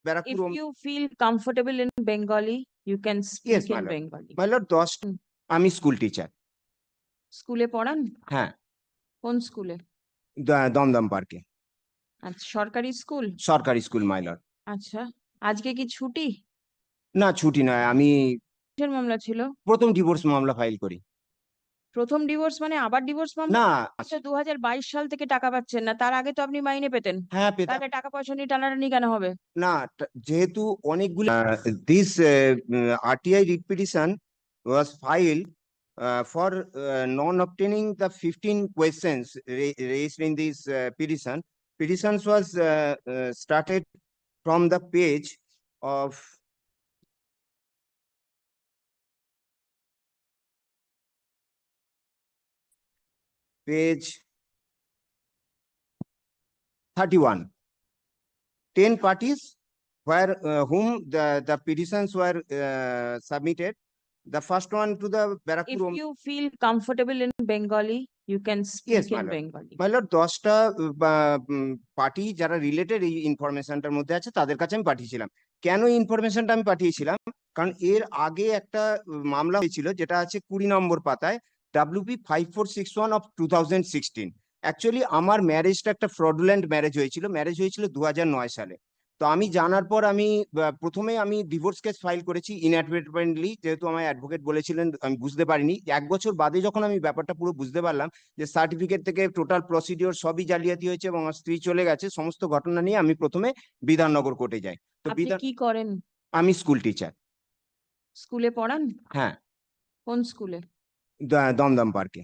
Barakpur. If you feel comfortable in Bengali, you can Yes, speak my in lord. Bengali. My lord, আমি school teacher. স্কুলে পড়ান? হ্যাঁ, কোন স্কুলে? দমদম পার্কে। আচ্ছা, সরকারি স্কুল? সরকারি স্কুল মাই লর্ড। আচ্ছা, আজকে কি ছুটি? না, ছুটি নয়, আমি কিসের মামলা ছিল? প্রথম ডিভোর্স মামলা ফাইল করি। প্রথম ডিভোর্স মানে আবার ডিভোর্স মামলা? না, আচ্ছা, 2022 সাল থেকে টাকা পাচ্ছেন না, তার আগে তো আপনি মাইনে পেতেন। হ্যাঁ পেতাম। তাহলে টাকা পয়সা নিয়ে টানাটানি কেন হবে? না, যেহেতু অনেকগুলো this RTI writ petition was file for non obtaining the 15 questions raised in this petition. Petitions was started from the page of page 31. 10 parties where whom the petitions were submitted. The first one to the Barakpur. If you feel comfortable in Bengali, you can speak Yes, my in lord. Bengali. My lord, 10টা party যারা related এই ইনফরমেশনটার মধ্যে আছে তাদের কাছে আমি পাঠিয়েছিলাম। কেন এই ইনফরমেশনটা আমি পাঠিয়েছিলাম? কারণ এর আগে একটা মামলা হয়েছিল যেটা আছে 20 নম্বর পাতায় WP 5461 অফ 2016। অ্যাকচুয়ালি আমার ম্যারেজটা একটা ফ্রডুলেন্ট ম্যারেজ হয়েছিল। ম্যারেজ হয়েছিল 2009 সালে। তো আমি জানার পর আমি প্রথমে আমি ডিভোর্স কেস ফাইল করেছি ইনঅ্যাডভার্টেন্টলি, যেহেতু আমার অ্যাডভোকেট বলেছিলেন, আমি বুঝতে পারিনি। 1 বছর বাদে যখন আমি ব্যাপারটা পুরো বুঝতে পারলাম যে সার্টিফিকেট থেকে টোটাল প্রসিডিওর সবই জালিয়াতি হয়েছে এবং আমার স্ত্রী চলে গেছে, সমস্ত ঘটনা নিয়ে আমি প্রথমে বিধাননগর কোর্টে যাই। তো আপনি কি করেন? আমি স্কুল টিচার। স্কুলে পড়ান? হ্যাঁ, কোন স্কুলে? দমদম পার্কে।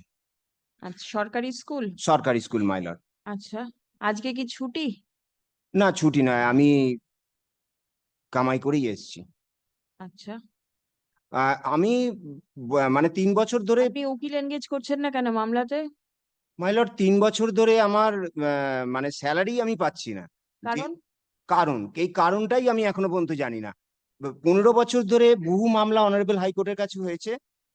আচ্ছা, সরকারি স্কুল? সরকারি স্কুল মাই লর্ড। আচ্ছা, আজকে কি ছুটি? না, ছুটি নয়, আমি কামাই করেই এসেছি। আচ্ছা, আমি মানে 3 বছর ধরে। আপনি উকিল এনগেজ করছেন না কেন মামলাতে? মাই লর্ড, 3 বছর ধরে আমার মানে স্যালারি আমি পাচ্ছি না। কারণ? কারণ এই কারণটাই আমি এখনো পর্যন্ত জানি না। 15 বছর ধরে বহু মামলা অনারেবল হাইকোর্টের কাছে হয়েছে,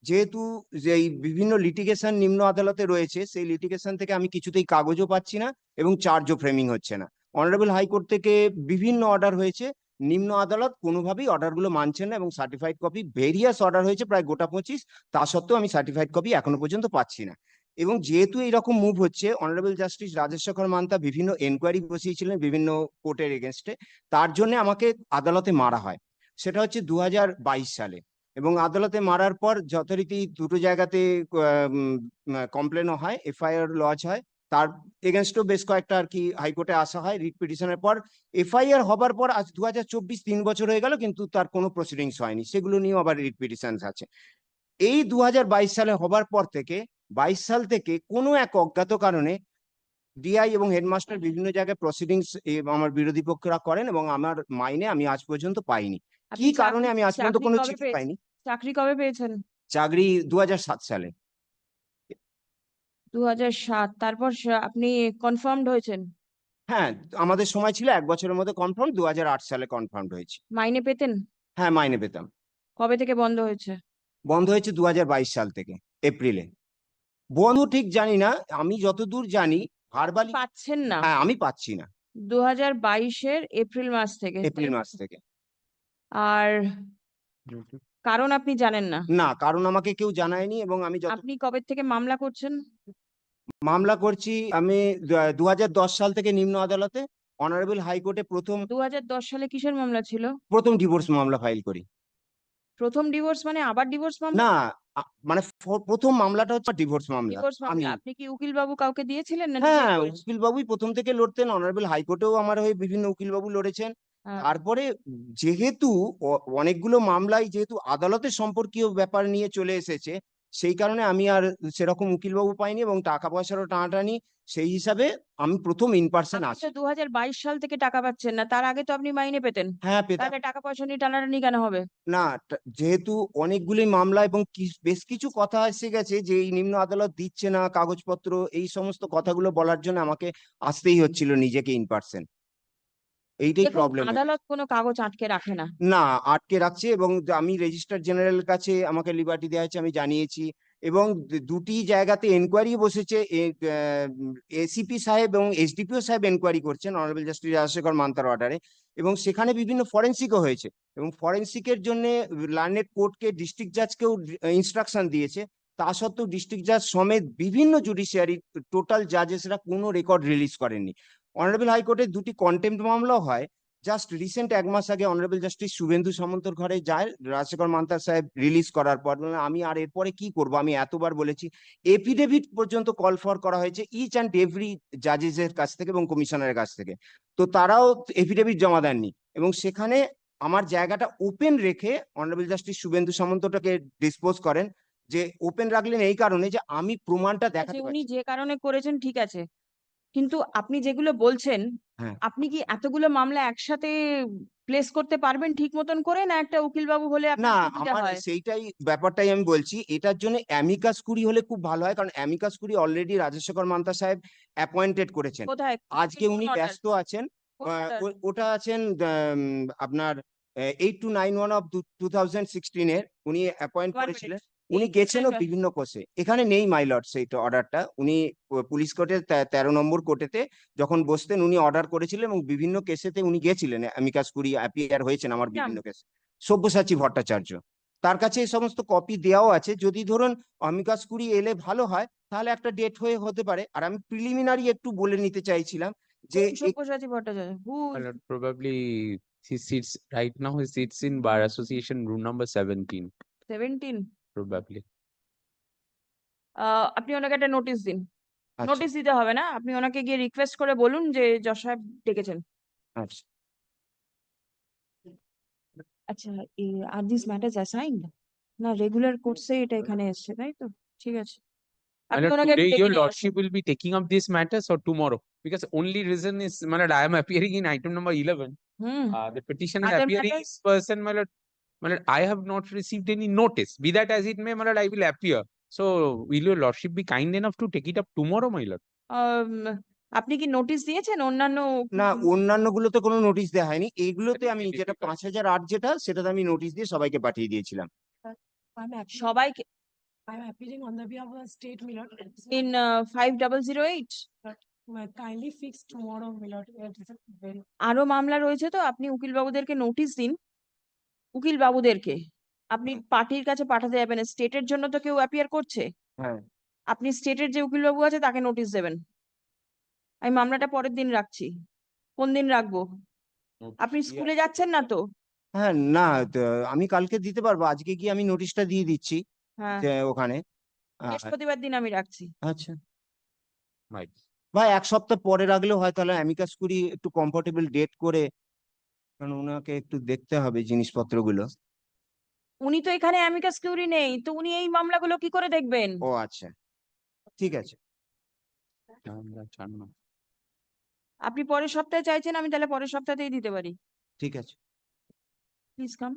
যেহেতু যে এই বিভিন্ন লিটিগেশন নিম্ন আদালতে রয়েছে, সেই লিটিগেশন থেকে আমি কিছুতেই কাগজও পাচ্ছি না এবং চার্জও ফ্রেমিং হচ্ছে না। অনারেবল হাইকোর্ট থেকে বিভিন্ন অর্ডার হয়েছে, নিম্ন আদালত কোনোভাবেই অর্ডারগুলো মানছে না এবং সার্টিফাইড কপি ভেরিয়াস অর্ডার হয়েছে প্রায় গোটা 25, তা সত্ত্বেও আমি সার্টিফাইড কপি এখনো পর্যন্ত পাচ্ছি না। এবং যেহেতু এইরকম মুভ হচ্ছে, honourable justice Rajesh Shekhar Manta বিভিন্ন এনকোয়ারি বসিয়েছিলেন বিভিন্ন কোর্টের এগেনস্টে, তার জন্য আমাকে আদালতে মারা হয়। সেটা হচ্ছে 2022 সালে। এবং আদালতে মারার পর যথারীতি দুটো জায়গাতে কমপ্লেনও হয়, FIR লজ হয়, তার এগেনস্টও বেশ কয়েকটা আর কি হাইকোর্টে আসা হয় রিট পিটিশনের পর। FIR হবার পর আজ 2024, 3 বছর হয়ে গেল, কিন্তু তার কোনো প্রসিডিংস হয়নি, সেগুলো নিয়েও আবার রিট পিটিশন আছে। এই 2022 সালে হবার পর থেকে 22 সাল থেকে কোনো এক অজ্ঞাত কারণে DI এবং হেডমাস্টার বিভিন্ন জায়গায় প্রসিডিংস আমার বিরোধী পক্ষরা করেন এবং আমার মাইনে আমি আজ পর্যন্ত পাইনি। কি কারণে আমি আজ পর্যন্ত কোনো চিঠি পাইনি। চাকরি কবে পেয়েছেন? চাকরি 2007 সালে। 2007, তারপর আপনি কনফার্মড হয়েছেন? হ্যাঁ, আমাদের সময় ছিল 1 বছরের মধ্যে কনফার্ম, 2008 সালে কনফার্মড হয়েছে। মাইনে পেতেন? হ্যাঁ, মাইনে পেতাম। কবে থেকে বন্ধ হয়েছে? বন্ধ হয়েছে 2022 সাল থেকে, এপ্রিলে। বন্ধ ঠিক জানি না, আমি যতদূর জানি ভার্বালি পাচ্ছেন না? হ্যাঁ, আমি পাচ্ছি না 2022-এর এপ্রিল মাস থেকে? এপ্রিল মাস থেকে। আর কারণ আপনি জানেন না? না, কারণ আমাকে কেউ জানায়নি। এবং আমি আপনি কবে থেকে মামলা করছেন? মামলা করছি আমি 2010 সাল থেকে নিম্ন আদালতে। অনারেবল হাইকোর্টে 2010 সালে কিসের মামলা ছিল? প্রথম ডিভোর্স মামলা ফাইল করি। প্রথম ডিভোর্স মানে আবার ডিভোর্স মামলা? না, মানে প্রথম মামলাটা হচ্ছে ডিভোর্স মামলা। ডিভোর্স মামলা। আপনি কি উকিল বাবু কাউকে দিয়েছিলেন না? হ্যাঁ, উকিল বাবুই প্রথম থেকে লড়তেন। অনারেবল হাইকোর্টেও আমার হয়ে বিভিন্ন উকিল বাবু লড়েছেন। তারপরে যেহেতু অনেকগুলো মামলাই যেহেতু আদালতের সম্পর্কীয় ব্যাপার নিয়ে চলে এসেছে, সেই কারণে আমি আর সেরকম উকিলবাবু পাইনি এবং টাকা পয়সারও টানাটানি, সেই হিসাবে আমি প্রথম ইন পার্সন আসি। 2022 সাল থেকে টাকা পাচ্ছেন না, তার আগে তো আপনি মাইনে পেতেন। হ্যাঁ, পেতাম। তাহলে টাকা পয়সা নিয়ে টানাটানি কেন হবে? না, যেহেতু অনেকগুলি মামলা এবং বেশ কিছু কথা এসে গেছে যে এই নিম্ন আদালত দিচ্ছে না কাগজপত্র, এই সমস্ত কথাগুলো বলার জন্য আমাকে আসতেই হচ্ছিল নিজেকে ইন পার্সন। এইটাই প্রবলেম। আদালত কোনো কাগজ আটকে রাখে না। না, আটকে রাখছে এবং আমি রেজিস্ট্রার জেনারেল কাছে আমাকে লিবার্টি দেওয়া হয়েছে, আমি জানিয়েছি। এবং দুটি জায়গাতে এনকোয়ারি বসেছে। এসিপি সাহেব এবং এসডিপিও সাহেব এনকোয়ারি করছেন অনারেবল জাস্টিস রাজশেখর মান্তার অর্ডারে, এবং সেখানে বিভিন্ন ফরেন্সিকও হয়েছে, এবং ফরেন্সিকের জন্য লার্নেড কোর্টকে ডিস্ট্রিক্ট জাজকেও ইনস্ট্রাকশন দিয়েছে। তা সত্ত্বেও ডিস্ট্রিক্ট জাজ সমেত বিভিন্ন জুডিশিয়ারি টোটাল জাজেসরা কোনো রেকর্ড রিলিজ করেননি। অনারেবল হাইকোর্টের দুটি কন্টেম্পট মামলাও হয়। জাস্ট রিসেন্ট 1 মাস আগে অনারেবল জাস্টিস শুভেন্দু সামন্তর ঘরে যায় রাজশেখর মান্তার সাহেব রিলিজ করার পর, বললেন আমি আর এরপরে কি করব, আমি এতবার বলেছি। এফিডেভিট পর্যন্ত কল ফর করা হয়েছে ইচ অ্যান্ড এভরি জাজেসের কাছ থেকে এবং কমিশনারের কাছ থেকে, তো তারাও এফিডেভিট জমা দেননি। এবং সেখানে আমার জায়গাটা ওপেন রেখে অনারেবল জাস্টিস শুভেন্দু সামন্তটাকে ডিসপোজ করেন, যে ওপেন রাখলেন এই কারণে যে আমি প্রমাণটা আছে, দেখাতে উনি পারছি। যে কারণে করেছেন ঠিক আছে, কিন্তু আপনি যেগুলো বলছেন, হ্যাঁ, আপনি কি এতগুলো মামলা একসাথে প্লেস করতে পারবেন ঠিক মতন করে, না একটা উকিল বাবু হলে না, আপনার সুবিধা আমার হয়? সেইটাই ব্যাপারটাই আমি বলছি, এটার জন্য অ্যামিকাস কুরি হলে খুব ভালো হয়, কারণ amicus curiae already Rajshekhar Mantha সাহেব অ্যাপয়েন্টেড করেছেন। কোথায়? আজকে উনি কোন order? ব্যস্ত আছেন। কোন order? ওটা আছেন আপনার 8291 অফ 2016 উনি অ্যাপয়েন্ট One করেছিলেন। minute. উনি এই গেছেনও order- বিভিন্ন কোর্সে, এখানে নেই মাই লর্ড সেইটা অর্ডারটা। উনি পুলিশ কোর্টের 13 নম্বর কোর্টেতে যখন বসতেন উনি অর্ডার করেছিলেন, এবং বিভিন্ন কেসেতে উনি গেছিলেন, অ্যামিকাস কুরি অ্যাপিয়ার হয়েছেন আমার নাম? বিভিন্ন কেসে। সব্যসাচী ভট্টাচার্য, তার কাছে এই সমস্ত কপি দেওয়াও আছে। যদি ধরুন অমিকাস কুরি এলে ভালো হয়, তাহলে একটা ডেট হতে পারে। আর আমি প্রিলিমিনারি একটু বলে নিতে চাইছিলাম যে কোন Sabyasachi Bhattacharya? My lord, probably he sits right now. He sits in Bar Association room number 17, 17? probably. আপনি ওনাকে একটা নোটিশ দিন। আচ্ছা, নোটিশ দিতে হবে না, আপনি ওনাকে গিয়ে রিকোয়েস্ট করে বলুন যে জজ সাহেব ডেকেছেন। আচ্ছা। আচ্ছা, আর দিস ম্যাটার্স অ্যাসাইন্ড না রেগুলার কোর্সে এটা এখানে এসছে, তাই তো? ঠিক আছে, My আপনি lord, ওনাকে একটু today ডেকে your নিয়ে আসুন। lordship will be taking up these matters or tomorrow? Because only reason is, my lord, I am appearing in item number 11. Hmm, The petitioner Other appearing matters? is person, my lord, I have not received any notice. Be that as it may, my lord, I will appear. So, will your lordship be kind enough to take it up tomorrow, my lord? আম, আপনি কি notice দিয়েছেন অন্যান্য? না, অন্যান্য গুলোতে কোনো notice দেওয়া হয়নি, এইগুলোতে আমি Definitely, যেটা because- 5008 যেটা, সেটাতে আমি নোটিশ দিয়ে সবাইকে পাঠিয়ে দিয়েছিলাম। I'm appealing, সবাইকে I'm appealing on the behalf of the state, my lord. In 5008? Kindly fix tomorrow, my lord. It is a very, আরো মামলা রয়েছে, তো আপনি উকিল বাবুদেরকে নোটিশ দিন। উকিল বাবুদেরকে আপনি পার্টির কাছে পাঠাতে যাবেন, স্টেটের জন্য তো কেউ অ্যাপিয়ার করছে, হ্যাঁ, আপনি স্টেটের যে উকিল বাবু আছে তাকে নোটিশ দেবেন। আমি মামলাটা পরের দিন রাখছি। কোন দিন রাখবো? আপনি স্কুলে যাচ্ছেন না তো? হ্যাঁ, না, আমি কালকে দিতে পারবো, আজকে গিয়ে আমি নোটিশটা দিয়ে দিচ্ছি হ্যাঁ, যে ওখানে। বৃহস্পতিবার দিন আমি রাখছি। আচ্ছা Right. ভাই, 1 সপ্তাহ পরে রাখলেও হয়, তাহলে অ্যামিকাস কুরি একটু কমফোর্টেবল ডেট করে, কারণ ওনাকে একটু দেখতে হবে জিনিসপত্রগুলো। উনি তো এখানে অ্যামিকাস কিউরি নেই, তো উনি এই মামলাগুলো কি করে দেখবেন? ও আচ্ছা, ঠিক আছে। আপনি পরের সপ্তাহে চাইছেন, আমি তাহলে পরের সপ্তাহতেই দিতে পারি। ঠিক আছে। Please come.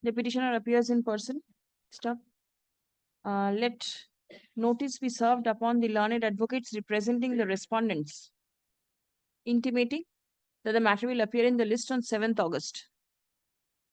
The petitioner appears in person. Stop. Let notice be served upon the learned advocates representing the respondents, intimating that the matter will appear in the list on 7th August.